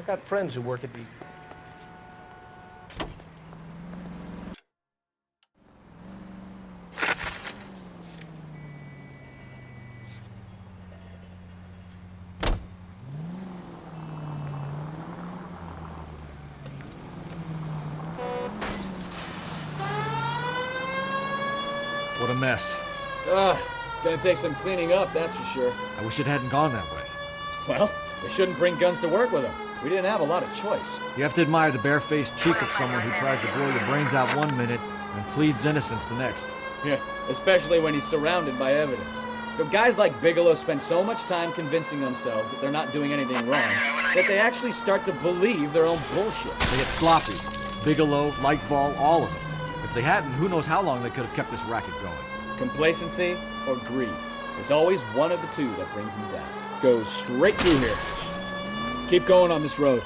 I've got friends who work at the... What a mess. Gonna take some cleaning up, that's for sure. I wish it hadn't gone that way. Well, we shouldn't bring guns to work with them. We didn't have a lot of choice. You have to admire the barefaced cheek of someone who tries to blow your brains out one minute and pleads innocence the next. Yeah, especially when he's surrounded by evidence. But guys like Bigelow spend so much time convincing themselves that they're not doing anything wrong that they actually start to believe their own bullshit. They get sloppy. Bigelow, Lightball, all of them. If they hadn't, who knows how long they could have kept this racket going. Complacency or greed. It's always one of the two that brings them down. Go straight through here. Keep going on this road.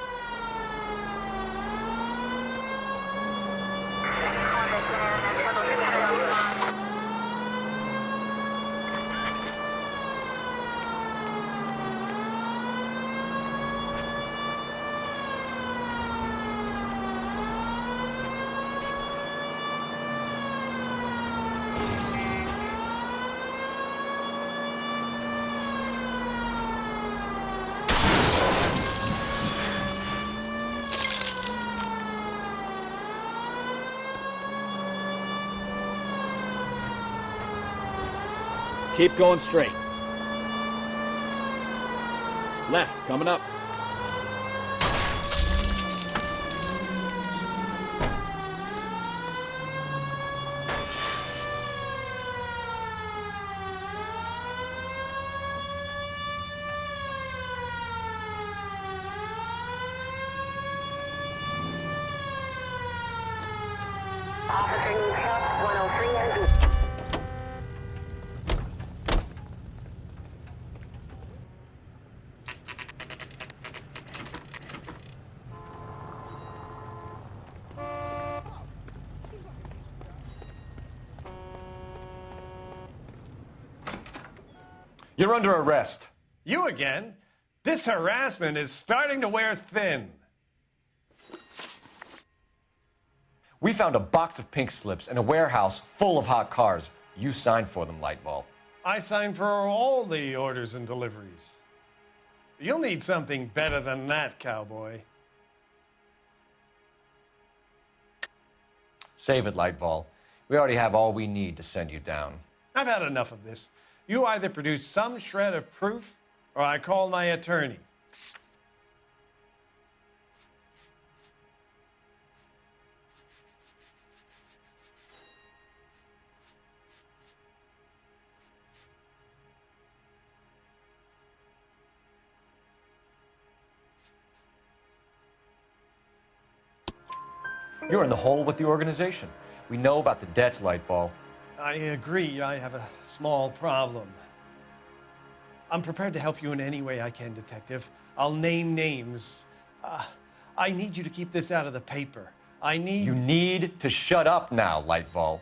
Keep going straight. Left, coming up. Officer needs help, 103 and B. You're under arrest. You again? This harassment is starting to wear thin. We found a box of pink slips in a warehouse full of hot cars. You signed for them, Lightball. I signed for all the orders and deliveries. You'll need something better than that, cowboy. Save it, Lightball. We already have all we need to send you down. I've had enough of this. You either produce some shred of proof, or I call my attorney. You're in the hole with the organization. We know about the debts, Lightball. I agree, I have a small problem. I'm prepared to help you in any way I can, Detective. I'll name names. I need you to keep this out of the paper. You need to shut up now, Lightball.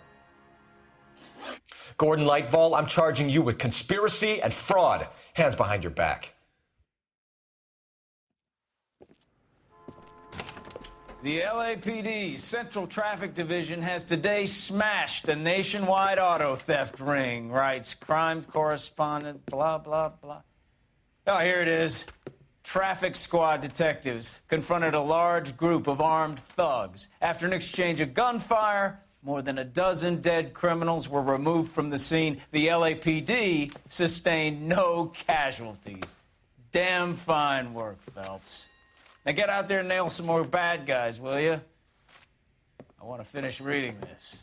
Gordon Lightball, I'm charging you with conspiracy and fraud. Hands behind your back. The LAPD Central Traffic Division has today smashed a nationwide auto theft ring, writes crime correspondent, blah, blah, blah. Oh, here it is. Traffic squad detectives confronted a large group of armed thugs. After an exchange of gunfire, more than a dozen dead criminals were removed from the scene. The LAPD sustained no casualties. Damn fine work, Phelps. Now get out there and nail some more bad guys, will you? I want to finish reading this.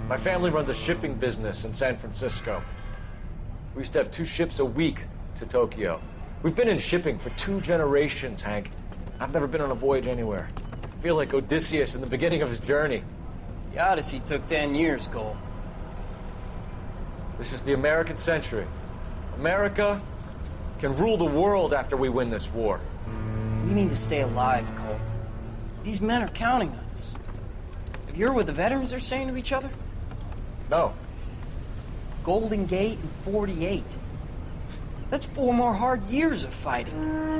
My family runs a shipping business in San Francisco. We used to have 2 ships a week to Tokyo. We've been in shipping for 2 generations, Hank. I've never been on a voyage anywhere. I feel like Odysseus in the beginning of his journey. The Odyssey took 10 years, Cole. This is the American century. America can rule the world after we win this war. We need to stay alive, Cole. These men are counting on us. Have you heard what the veterans are saying to each other? No. Golden Gate and 48. That's 4 more hard years of fighting.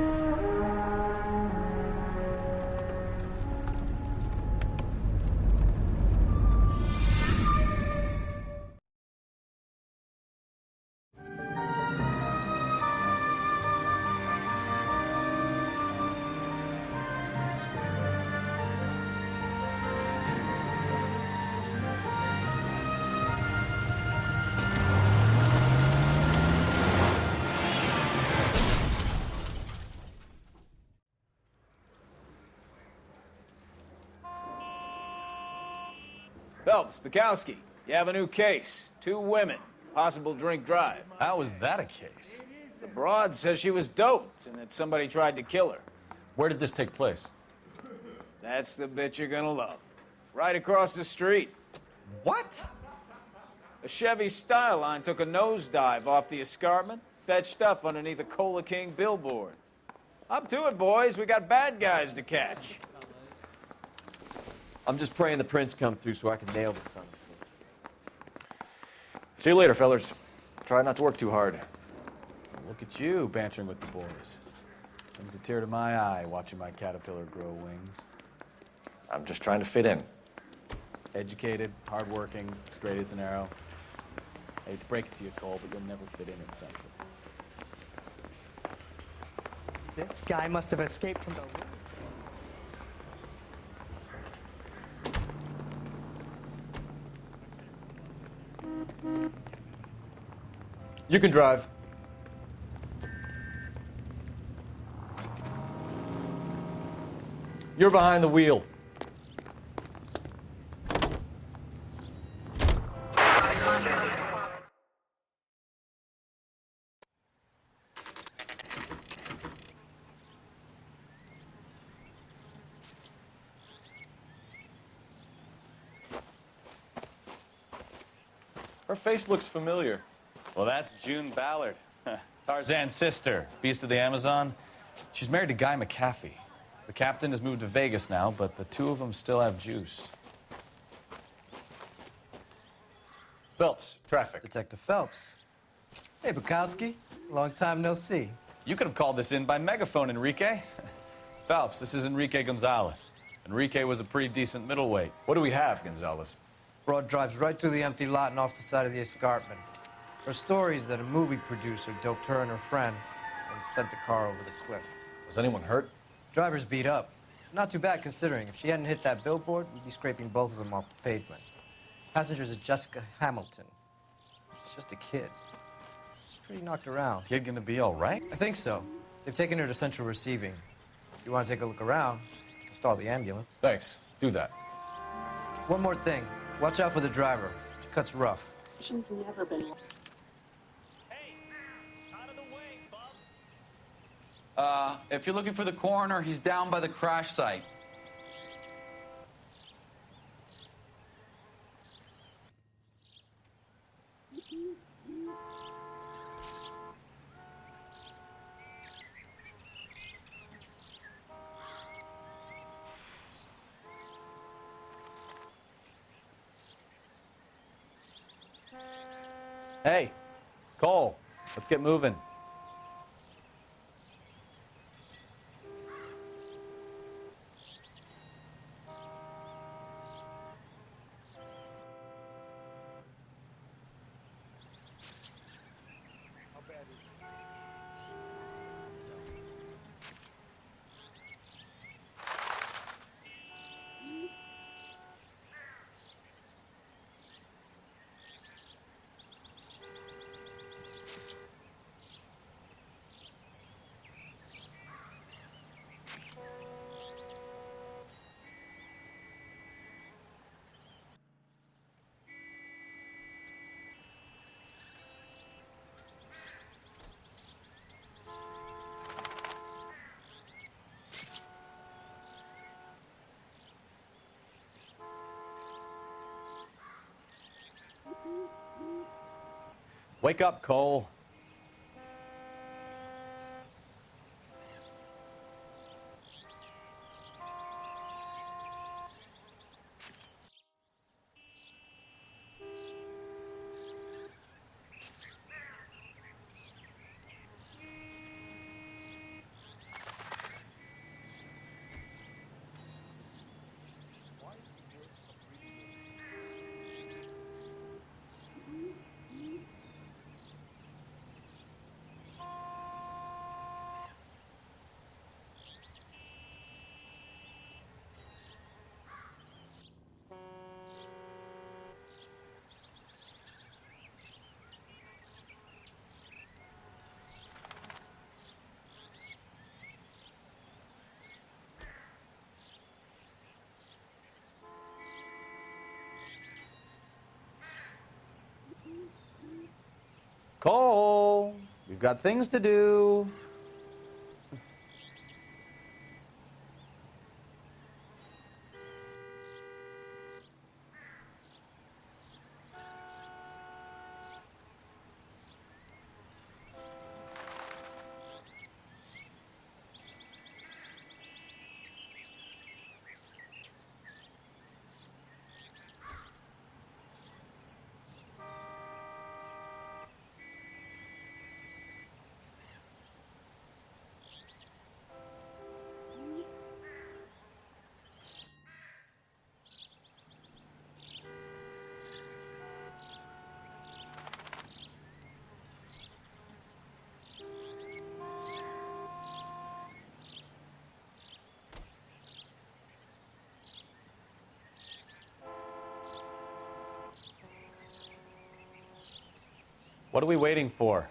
Phelps, Bukowski, you have a new case. 2 women, possible drink drive. How is that a case? The broad says she was doped and that somebody tried to kill her. Where did this take place? That's the bit you're gonna love. Right across the street. What? A Chevy Styline took a nosedive off the escarpment, fetched up underneath a Cola King billboard. Up to it, boys. We got bad guys to catch. I'm just praying the prints come through so I can nail the son. See you later, fellas. Try not to work too hard. Look at you bantering with the boys. Brings a tear to my eye watching my caterpillar grow wings. I'm just trying to fit in. Educated, hardworking, straight as an arrow. I hate to break it to you, Cole, but you'll never fit in at Central. This guy must have escaped from the... You can drive. You're behind the wheel. Her face looks familiar. Well, that's June Ballard, Tarzan's sister, Beast of the Amazon. She's married to Guy McAfee. The captain has moved to Vegas now, but the 2 of them still have juice. Phelps, traffic. Detective Phelps. Hey, Bukowski. Long time no see. You could have called this in by megaphone, Enrique. Phelps, this is Enrique Gonzalez. Enrique was a pretty decent middleweight. What do we have, Gonzalez? Broad drives right through the empty lot and off the side of the escarpment. Her story is that a movie producer doped her and her friend and sent the car over the cliff. Was anyone hurt? Driver's beat up. Not too bad considering. If she hadn't hit that billboard, we'd be scraping both of them off the pavement. Passenger's a Jessica Hamilton. She's just a kid. She's pretty knocked around. Kid gonna be all right? I think so. They've taken her to Central Receiving. If you want to take a look around, stall the ambulance. Thanks. Do that. One more thing. Watch out for the driver. She cuts rough. She's never been. If you're looking for the coroner, he's down by the crash site. Hey, Cole, let's get moving. Wake up, Cole. Cole, we've got things to do. What are we waiting for?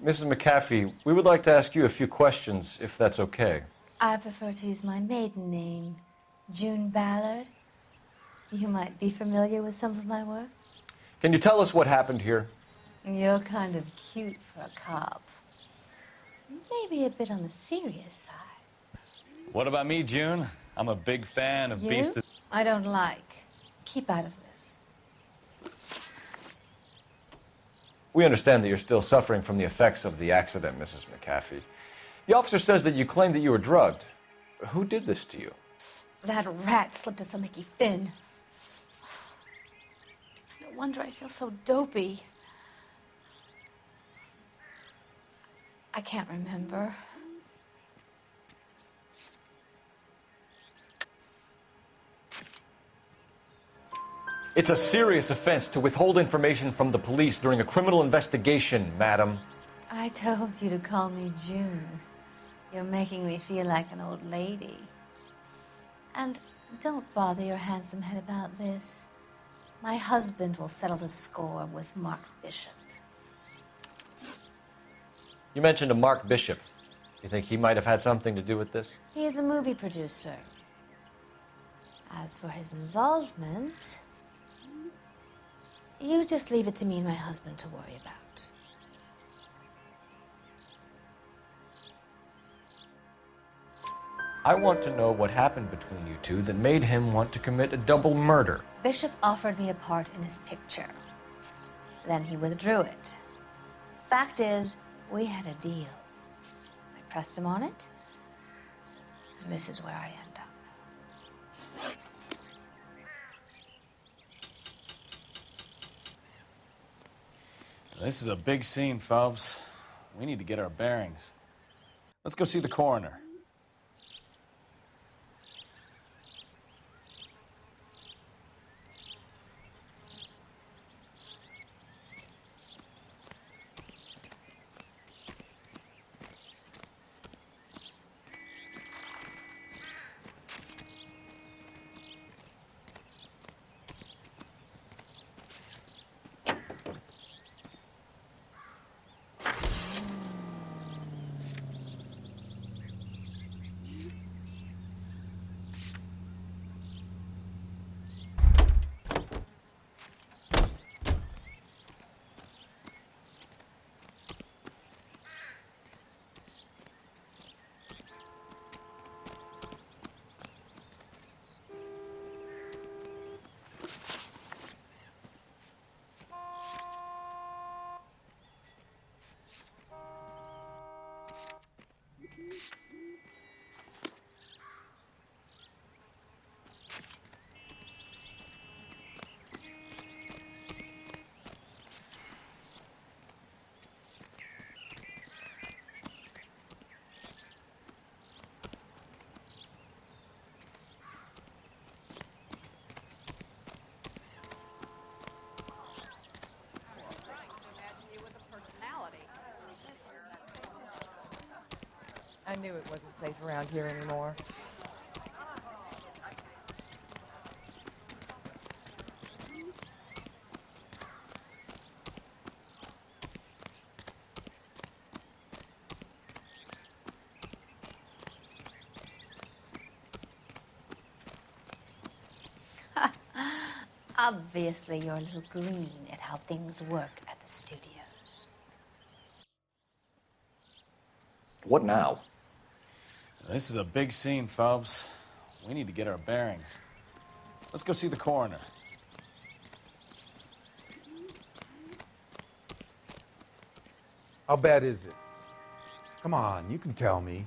Mrs. McAfee, we would like to ask you a few questions, if that's okay. I prefer to use my maiden name, June Ballard. You might be familiar with some of my work. Can you tell us what happened here? You're kind of cute for a cop. Maybe a bit on the serious side. What about me, June? I'm a big fan of Beast of... I don't like. Keep out of this. We understand that you're still suffering from the effects of the accident, Mrs. McAfee. The officer says that you claimed that you were drugged. Who did this to you? That rat slipped us a Mickey Finn. It's no wonder I feel so dopey. I can't remember. It's a serious offense to withhold information from the police during a criminal investigation, madam. I told you to call me June. You're making me feel like an old lady. And don't bother your handsome head about this. My husband will settle the score with Mark Bishop. You mentioned a Mark Bishop. You think he might have had something to do with this? He is a movie producer. As for his involvement, you just leave it to me and my husband to worry about. I want to know what happened between you two that made him want to commit a double murder. Bishop offered me a part in his picture. Then he withdrew it. Fact is, we had a deal. I pressed him on it, and this is where I end up. This is a big scene, Phelps. We need to get our bearings. Let's go see the coroner. I knew it wasn't safe around here anymore. Obviously, you're a little green at how things work at the studios. What now? This is a big scene, Phelps. We need to get our bearings. Let's go see the coroner. How bad is it? Come on, you can tell me.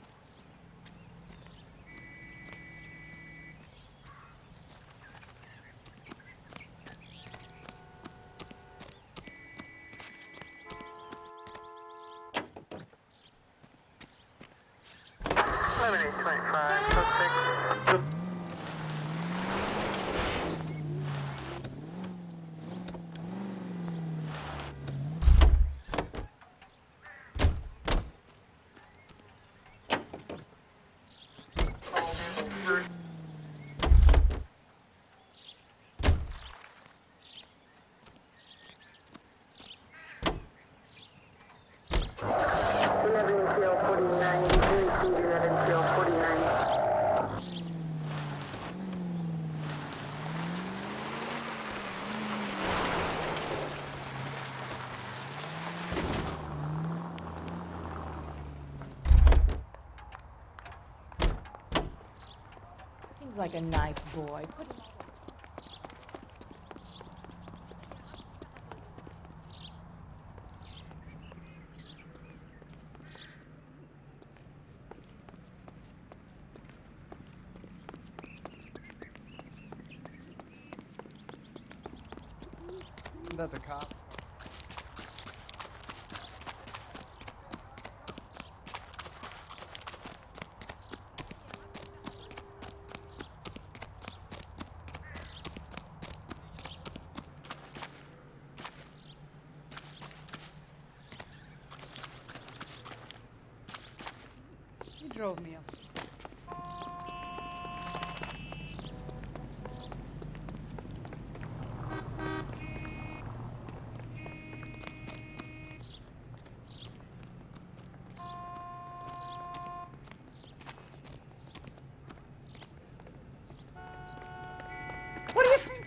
Seems like a nice boy. Put him Isn't that the cop? He drove me up. What do you think?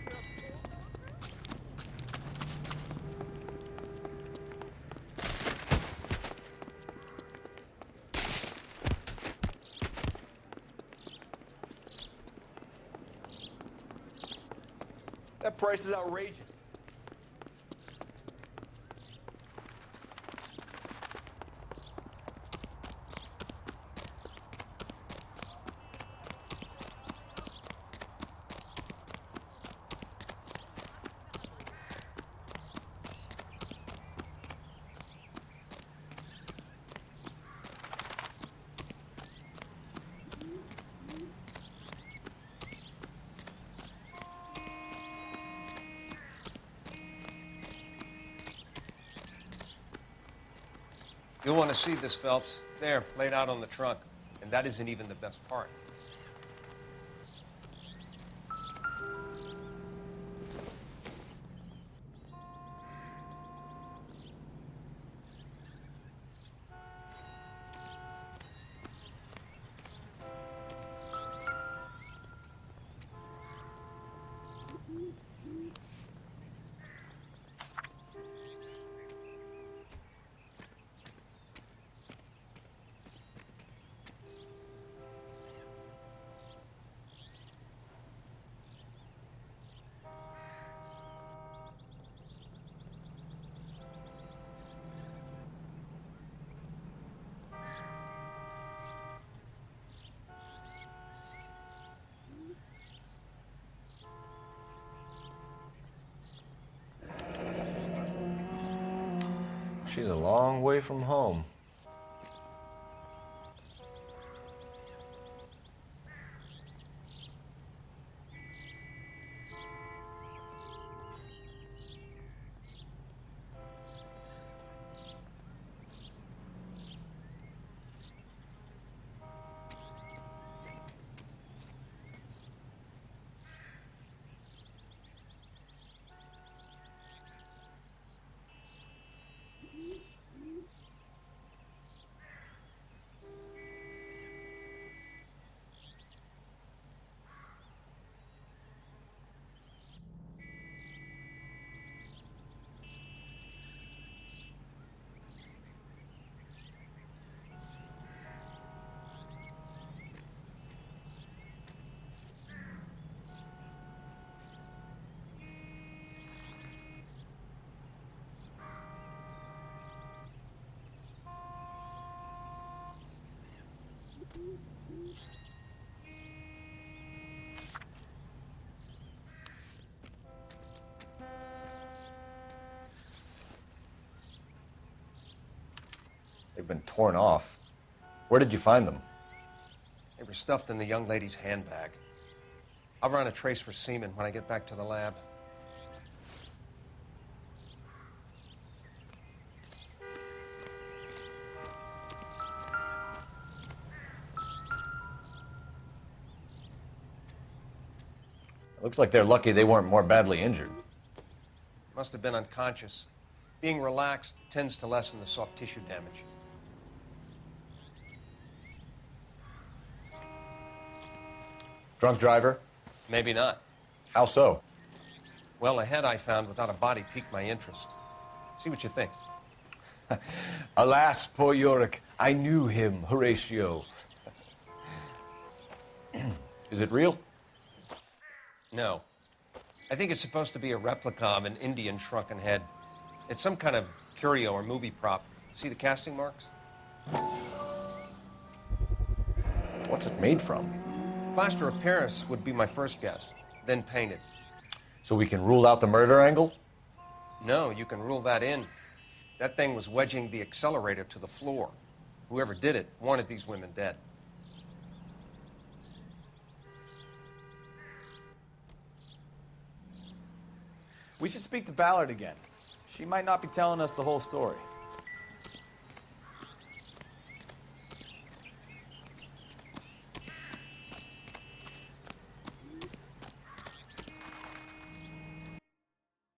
That price is outrageous. You'll want to see this, Phelps. There, laid out on the trunk. And that isn't even the best part. She's a long way from home. They've been torn off. Where did you find them? They were stuffed in the young lady's handbag. I'll run a trace for semen when I get back to the lab. Looks like they're lucky they weren't more badly injured. Must have been unconscious. Being relaxed tends to lessen the soft tissue damage. Drunk driver? Maybe not. How so? Well, a head I found without a body piqued my interest. See what you think. Alas, poor Yorick. I knew him, Horatio. Is it real? No. I think it's supposed to be a replica of an Indian shrunken head. It's some kind of curio or movie prop. See the casting marks? What's it made from? Plaster of Paris would be my first guess, then painted. So we can rule out the murder angle? No, you can rule that in. That thing was wedging the accelerator to the floor. Whoever did it wanted these women dead. We should speak to Ballard again. She might not be telling us the whole story.